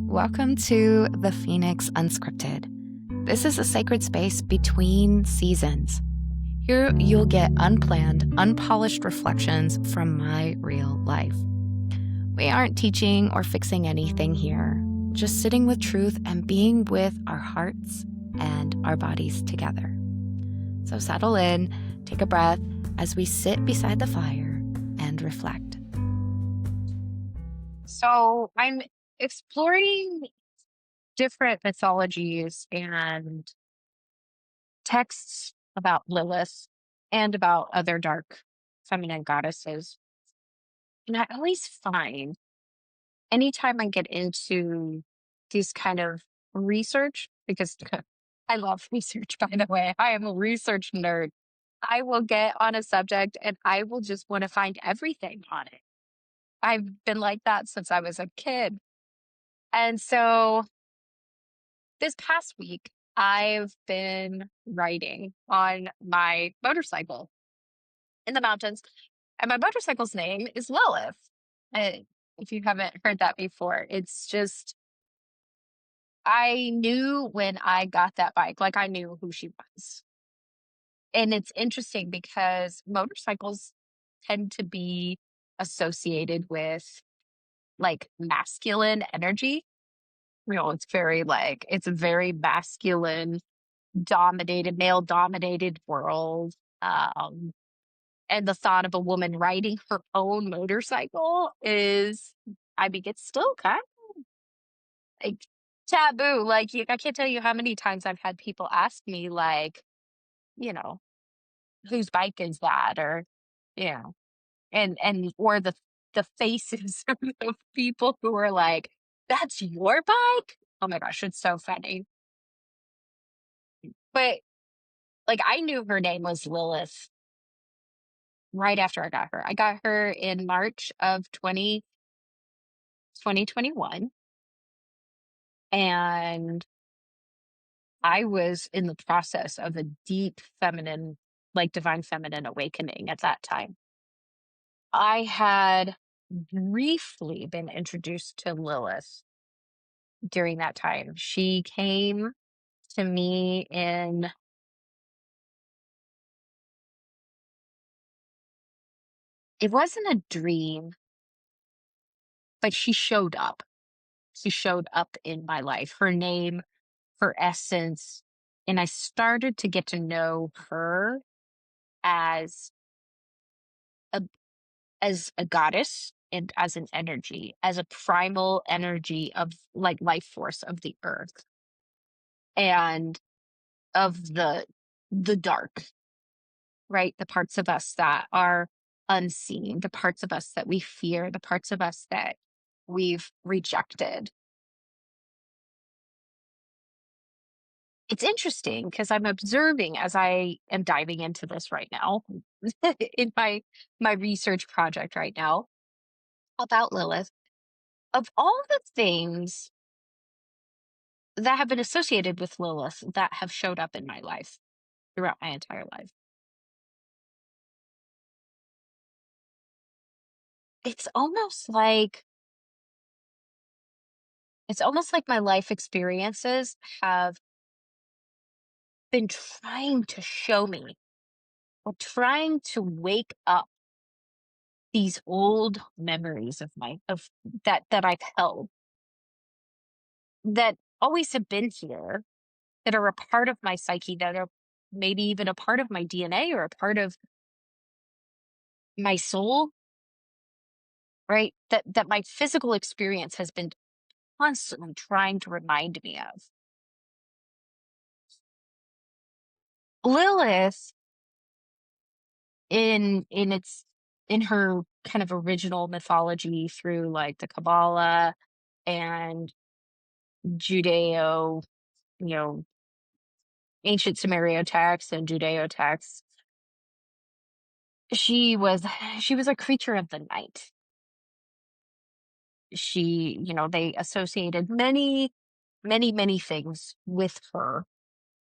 Welcome to the Phoenix Unscripted. This is a sacred space between seasons. Here you'll get unplanned, unpolished reflections from my real life. We aren't teaching or fixing anything here, just sitting with truth and being with our hearts and our bodies together. So settle in, take a breath as we sit beside the fire and reflect. So I'm exploring different mythologies and texts about Lilith and about other dark feminine goddesses. And I always find anytime I get into these kind of research, because I love research, by the way, I am a research nerd. I will get on a subject and I will just want to find everything on it. I've been like that since I was a kid. And so this past week, I've been riding on my motorcycle in the mountains, and my motorcycle's name is Lilith. And if you haven't heard that before, it's just, I knew when I got that bike, like I knew who she was. And it's interesting because motorcycles tend to be associated with like masculine energy. It's very like, it's a very masculine dominated, male dominated world. And the thought of a woman riding her own motorcycle is, I mean, it's still kind of like taboo. Like, I can't tell you how many times I've had people ask me, like, you know, whose bike is that? Or, you know, or the faces of people who are like, that's your bike? Oh my gosh, it's so funny. But like, I knew her name was Lilith right after I got her. I got her in March of 2021. And I was in the process of a deep feminine, like divine feminine awakening at that time. I had briefly been introduced to Lilith during that time. She came to me it wasn't a dream, but she showed up. She showed up in my life. Her name, her essence, and I started to get to know her as a goddess and as an energy, as a primal energy of like life force of the earth and of the dark, right? The parts of us that are unseen, the parts of us that we fear, the parts of us that we've rejected. It's interesting because I'm observing as I am diving into this right now in my research project right now about Lilith. Of all the things that have been associated with Lilith that have showed up in my life throughout my entire life, it's almost like my life experiences have been trying to show me or trying to wake up these old memories of that I've held that always have been here, that are a part of my psyche, that are maybe even a part of my DNA or a part of my soul, right? That my physical experience has been constantly trying to remind me of. Lilith, in her kind of original mythology through like the Kabbalah and Judeo, you know, ancient Sumerian texts and Judeo texts, she was a creature of the night. They associated many, many, many things with her,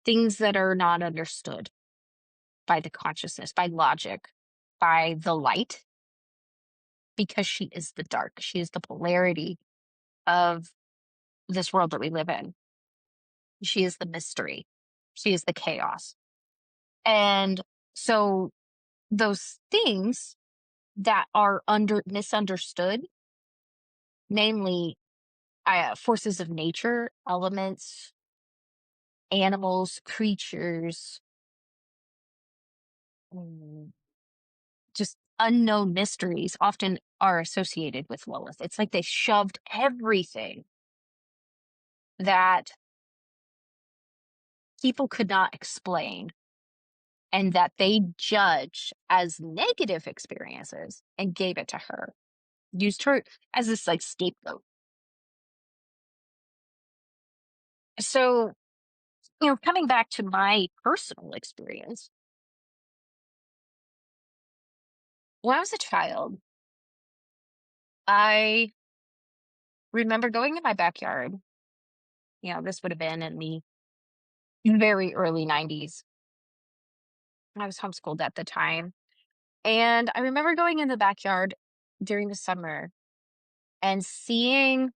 things that are not understood by the consciousness, by logic, by the light, because she is the dark. She is the polarity of this world that we live in. She is the mystery. She is the chaos. And so those things that are misunderstood, namely forces of nature, elements, animals, creatures, mm, just unknown mysteries often are associated with Lilith. It's like they shoved everything that people could not explain and that they judge as negative experiences and gave it to her, used her as this like scapegoat. So, coming back to my personal experience, when I was a child, I remember going in my backyard. This would have been in the very early 90s. I was homeschooled at the time. And I remember going in the backyard during the summer and seeing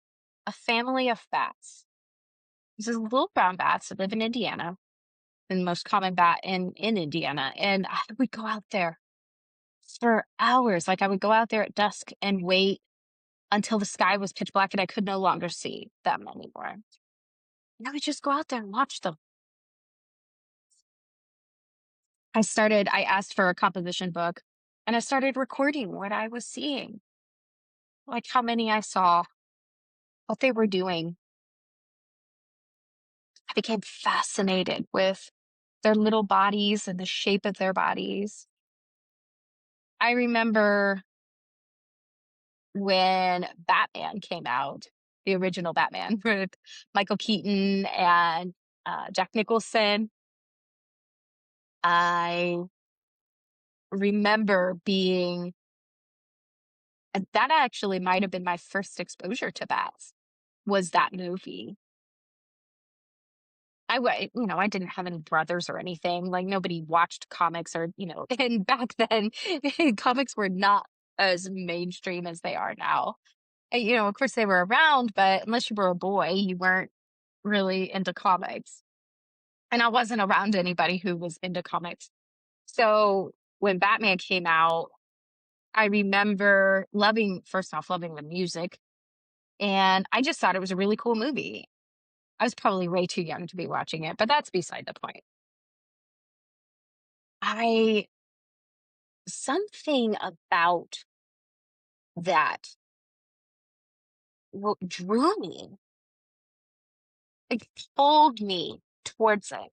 a family of bats. These are little brown bats that live in Indiana, the most common bat in Indiana. And I would go out there for hours. Like I would go out there at dusk and wait until the sky was pitch black and I could no longer see them anymore. And I would just go out there and watch them. I asked for a composition book and I started recording what I was seeing, like how many I saw, what they were doing. I became fascinated with their little bodies and the shape of their bodies. I remember when Batman came out, the original Batman with Michael Keaton and Jack Nicholson. I remember that actually might have been my first exposure to bats, was that movie. I didn't have any brothers or anything. Like nobody watched comics or, and back then comics were not as mainstream as they are now. And, of course they were around, but unless you were a boy, you weren't really into comics. And I wasn't around anybody who was into comics. So when Batman came out, I remember first off, loving the music. And I just thought it was a really cool movie. I was probably way too young to be watching it, but that's beside the point. Something about that drew me, it pulled me towards it. It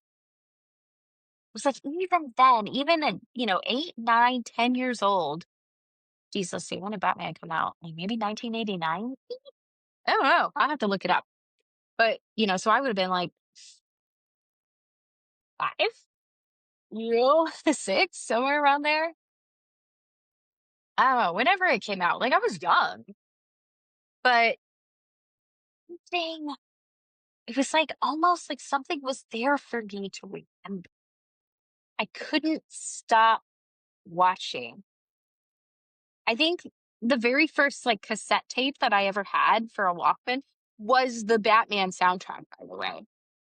was like, even then, even at, 8, 9, 10 years old, Jesus, let's see, when did Batman come out? Like maybe 1989? I don't know. I'll have to look it up. But, so I would have been like 5, 6, somewhere around there. I don't know, whenever it came out, like I was young, but thing, it was like almost like something was there for me to remember. I couldn't stop watching. I think the very first like cassette tape that I ever had for a Walkman was the Batman soundtrack, by the way. It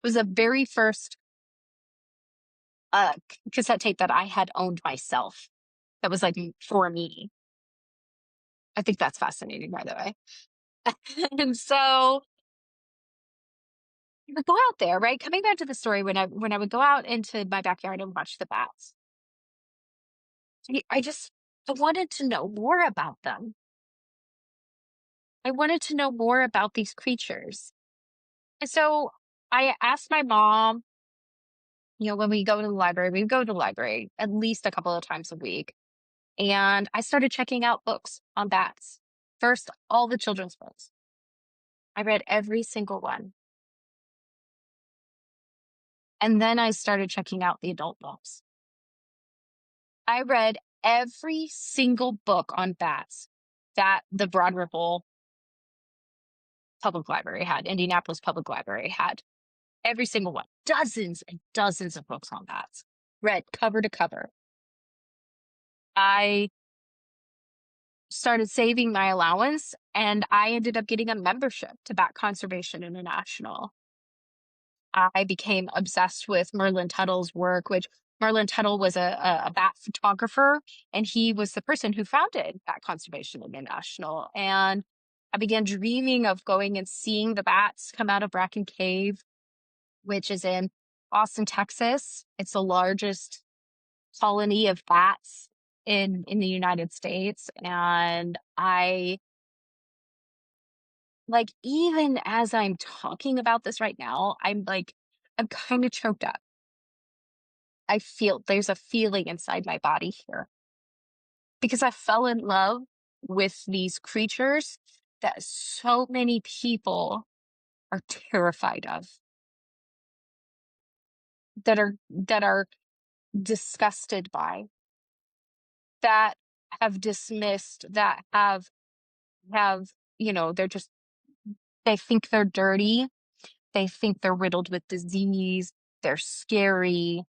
was the very first cassette tape that I had owned myself. That was like for me. I think that's fascinating, by the way. And so I would go out there, right? Coming back to the story, when I would go out into my backyard and watch the bats, I wanted to know more about them. I wanted to know more about these creatures. And so I asked my mom, when we go to the library, we go to the library at least a couple of times a week. And I started checking out books on bats. First, all the children's books. I read every single one. And then I started checking out the adult books. I read every single book on bats that the Broad Ripple Public Library had, Indianapolis Public Library had. Every single one. Dozens and dozens of books on bats. Read cover to cover. I started saving my allowance, and I ended up getting a membership to Bat Conservation International. I became obsessed with Merlin Tuttle's work, which Merlin Tuttle was a bat photographer, and he was the person who founded Bat Conservation International. And I began dreaming of going and seeing the bats come out of Bracken Cave, which is in Austin, Texas. It's the largest colony of bats in the United States. And I, like, even as I'm talking about this right now, I'm kind of choked up. I feel there's a feeling inside my body here because I fell in love with these creatures that so many people are terrified of, that are disgusted by, that have dismissed, that have, they're just, they think they're dirty, they think they're riddled with disease, they're scary,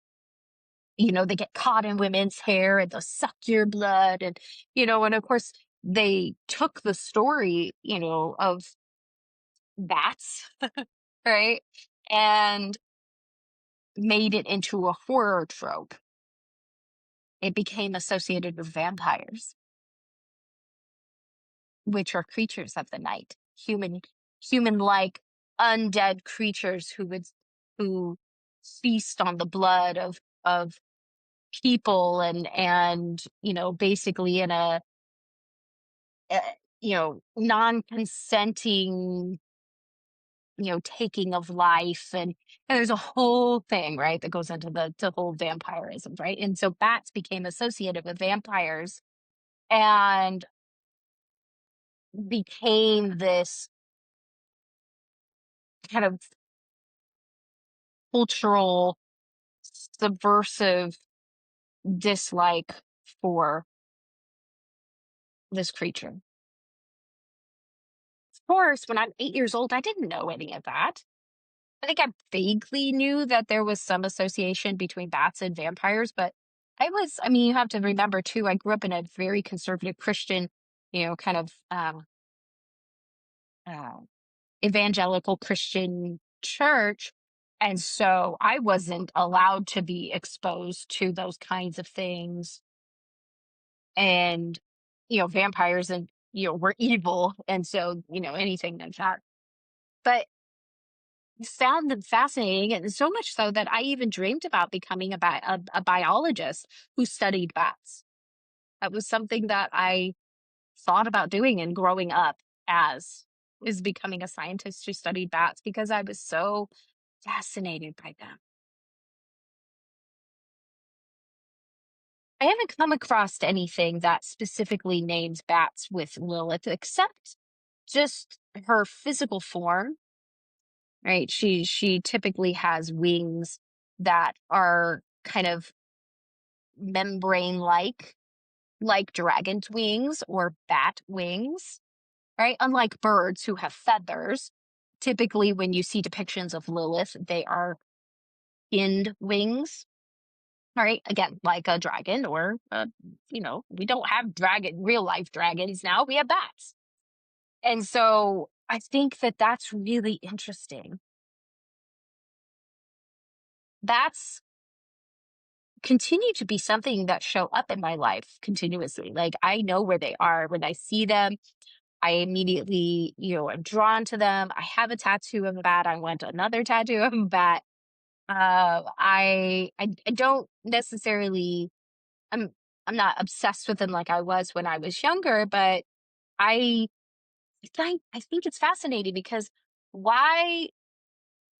they get caught in women's hair and they'll suck your blood. And of course, they took the story, of bats, right? And made it into a horror trope. It became associated with vampires, which are creatures of the night, human-like undead creatures who feast on the blood of people, and basically in a non-consenting taking of life, and there's a whole thing, right, that goes into the whole vampirism, right? And so bats became associated with vampires and became this kind of cultural subversive dislike for this creature. Of course, when I'm 8 years old, I didn't know any of that. I think I vaguely knew that there was some association between bats and vampires, but I mean, you have to remember too, I grew up in a very conservative Christian, kind of uh, evangelical Christian church. And so I wasn't allowed to be exposed to those kinds of things. And, vampires and, were evil. And so, anything like that. But found them fascinating, and so much so that I even dreamed about becoming a biologist who studied bats. That was something that I thought about doing and growing up as is becoming a scientist who studied bats because I was so fascinated by them. I haven't come across anything that specifically names bats with Lilith, except just her physical form, right? She typically has wings that are kind of membrane like dragon's wings or bat wings, right? Unlike birds who have feathers, typically when you see depictions of Lilith, they are pinned wings. All right, again, like a dragon, or we don't have real life dragons now, we have bats. And so I think that that's really interesting. Bats continue to be something that show up in my life continuously. Like, I know where they are. When I see them, I immediately, am drawn to them. I have a tattoo of a bat. I want another tattoo of a bat. I don't necessarily, I'm I'm not obsessed with them like I was when I was younger, but I I think it's fascinating because why,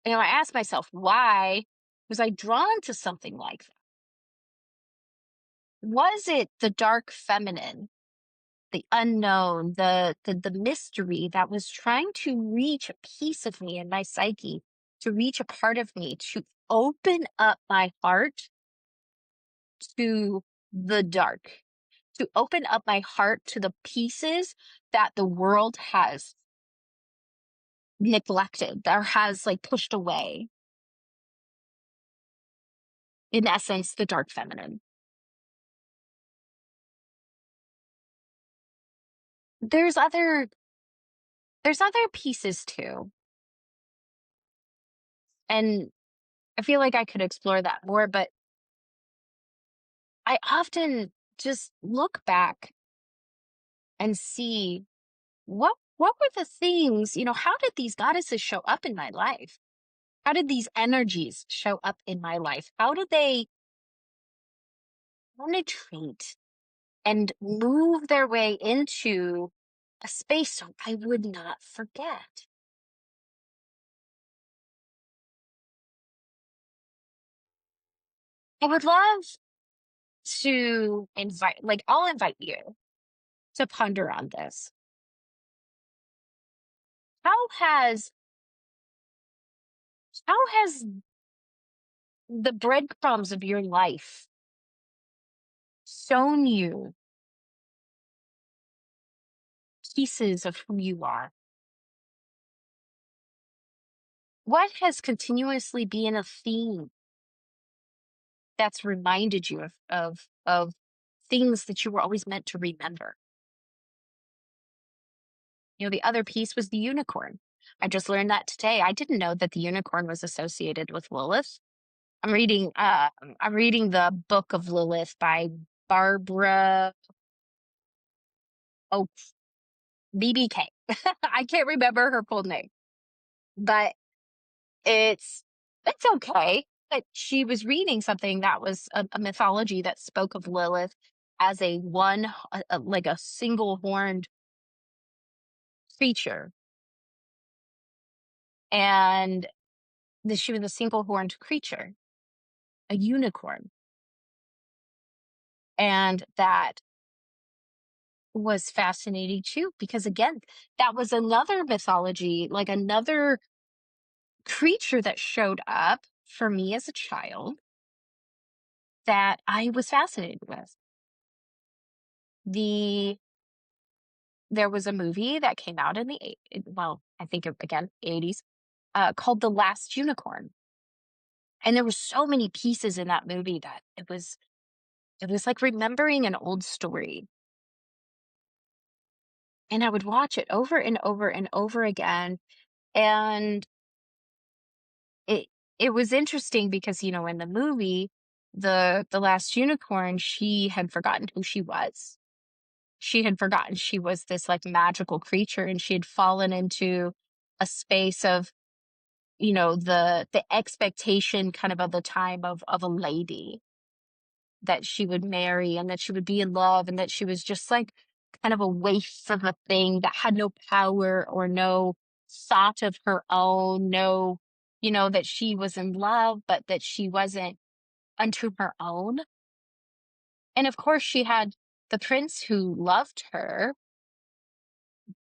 I ask myself, why was I drawn to something like that? Was it the dark feminine, the unknown, the mystery that was trying to reach a piece of me in my psyche, to reach a part of me, to open up my heart to the dark, to open up my heart to the pieces that the world has neglected, or has like pushed away. In essence, the dark feminine. there's other pieces too. And I feel like I could explore that more, but I often just look back and see what were the things, how did these goddesses show up in my life? How did these energies show up in my life? How did they penetrate and move their way into a space so I would not forget? I would love to I'll invite you to ponder on this. How has how has the breadcrumbs of your life shown you pieces of who you are? What has continuously been a theme that's reminded you of things that you were always meant to remember? The other piece was the unicorn. I just learned that today. I didn't know that the unicorn was associated with Lilith. I'm reading the book of Lilith by Barbara, oh, BBK. I can't remember her full name, but it's it's okay. But she was reading something that was a mythology that spoke of Lilith as like a single horned creature, and she was a single horned creature, a unicorn, and that was fascinating too because again, that was another mythology, like another creature that showed up for me as a child that I was fascinated with. There was a movie that came out in I think again 80s, called The Last Unicorn, and there were so many pieces in that movie that it was like remembering an old story. And I would watch it over and over and over again, and it it was interesting because in the movie, the last unicorn, she had forgotten who she was. She had forgotten she was this like magical creature, and she had fallen into a space of the expectation kind of the time of a lady that she would marry and that she would be in love, and that she was just like kind of a waif of a thing that had no power or no thought of her own, no, that she was in love, but that she wasn't unto her own. And of course, she had the prince who loved her,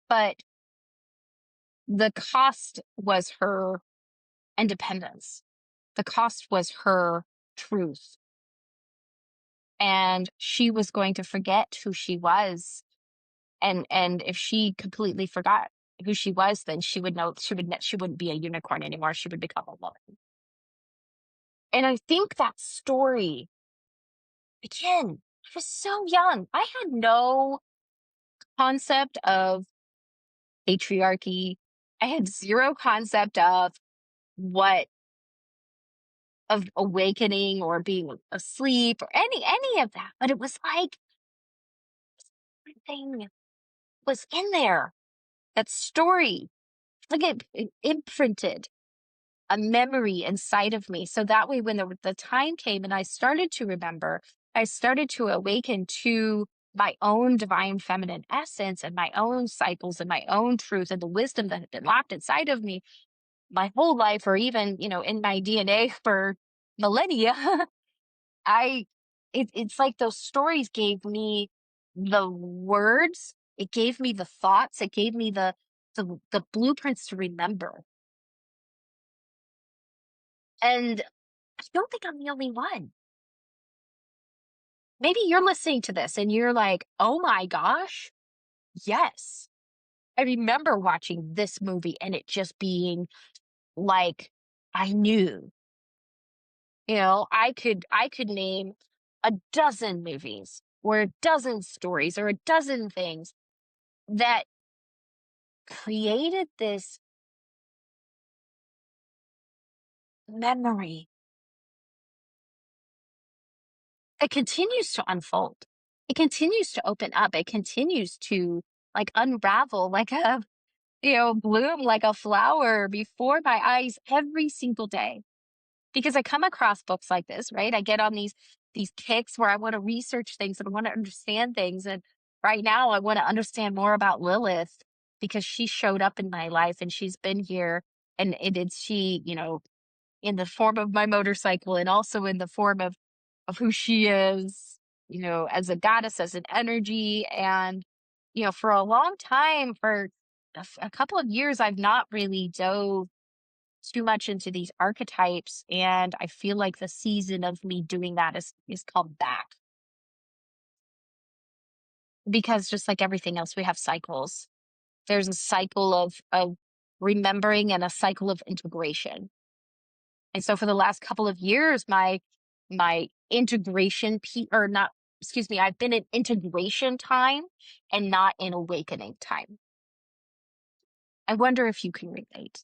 but the cost was her independence. The cost was her truth. And she was going to forget who she was. And if she completely forgot who she was, then she would know she wouldn't be a unicorn anymore. She would become a woman. And I think that story, again, I was so young. I had no concept of patriarchy. I had zero concept what of awakening or being asleep or any of that. But it was like everything was in there. That story, like it imprinted a memory inside of me. So that way, when the time came and I started to remember, I started to awaken to my own divine feminine essence and my own cycles and my own truth and the wisdom that had been locked inside of me my whole life, or even, in my DNA for millennia. I, it's like those stories gave me the words, it gave me the thoughts, it gave me the blueprints to remember. And I don't think I'm the only one. Maybe you're listening to this and you're like, oh my gosh, yes. I remember watching this movie and it just being like, I knew, I could name a dozen movies or a dozen stories or a dozen things that created this memory that continues to unfold. It continues to open up. It continues to like unravel like a, bloom like a flower before my eyes every single day. Because I come across books like this, right? I get on these kicks where I want to research things and I want to understand things. And right now I want to understand more about Lilith because she showed up in my life and she's been here, and she, in the form of my motorcycle and also in the form of who she is, as a goddess, as an energy. And, for a long time, for a couple of years, I've not really dove too much into these archetypes. And I feel like the season of me doing that is called back. Because just like everything else, we have cycles. There's a cycle of remembering and a cycle of integration. And so for the last couple of years, my integration or not, excuse me, I've been in integration time and not in awakening time. I wonder if you can relate,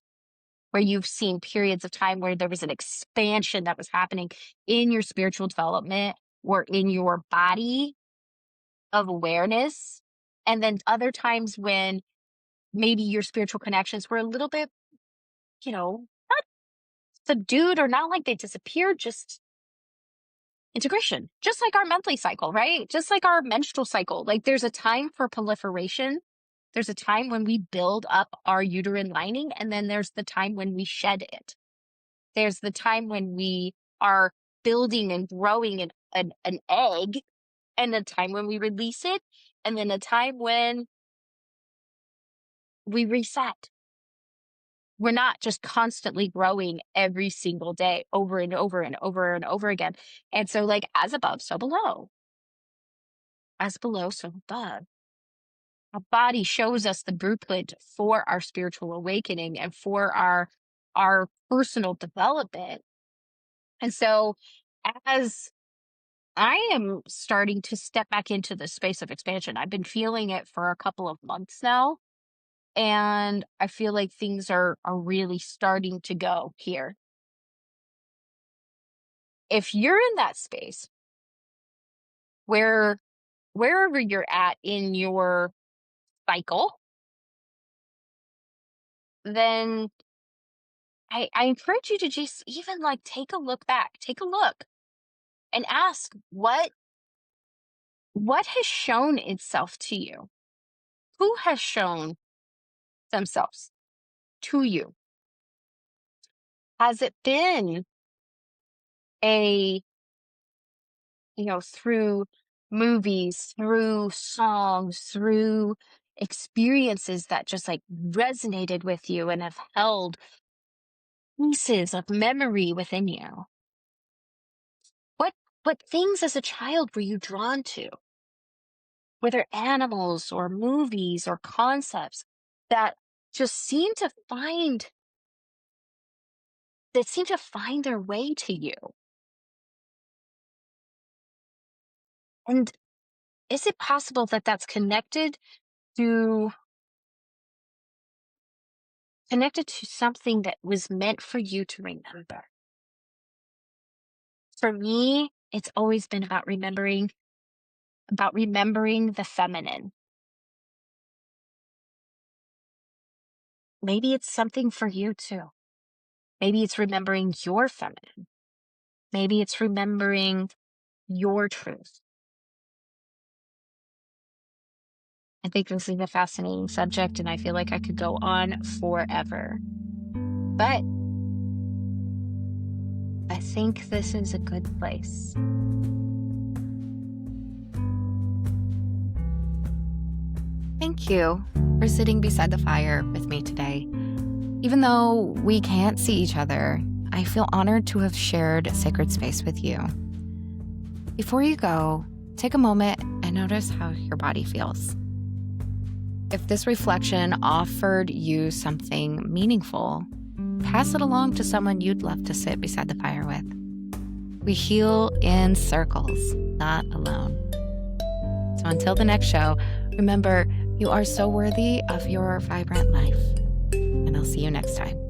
where you've seen periods of time where there was an expansion that was happening in your spiritual development or in your body of awareness. And then other times when maybe your spiritual connections were a little bit, not subdued or not like they disappeared, just integration, just like our monthly cycle, right? Just like our menstrual cycle. Like there's a time for proliferation. There's a time when we build up our uterine lining, and then there's the time when we shed it. There's the time when we are building and growing an egg, and a time when we release it, and then a time when we reset. We're not just constantly growing every single day over and over and over and over again. And so like as above, so below. As below, so above. Our body shows us the blueprint for our spiritual awakening and for our personal development. And so as I am starting to step back into the space of expansion, I've been feeling it for a couple of months now. And I feel like things are really starting to go here. If you're in that space wherever you're at in your cycle, then I encourage you to just even like take a look back, take a look and ask what has shown itself to you? Who has shown themselves to you? Has it been through movies, through songs, through experiences that just like resonated with you and have held pieces of memory within you? What things as a child were you drawn to? Were there animals or movies or concepts that just seem to find their way to you? And is it possible that that's connected to something that was meant for you to remember? For me, it's always been about remembering the feminine. Maybe it's something for you too. Maybe it's remembering your feminine. Maybe it's remembering your truth. I think this is a fascinating subject, and I feel like I could go on forever. But I think this is a good place. Thank you for sitting beside the fire with me today. Even though we can't see each other, I feel honored to have shared sacred space with you. Before you go, take a moment and notice how your body feels. If this reflection offered you something meaningful, pass it along to someone you'd love to sit beside the fire with. We heal in circles, not alone. So until the next show, remember, You are so worthy of your vibrant life. And I'll see you next time.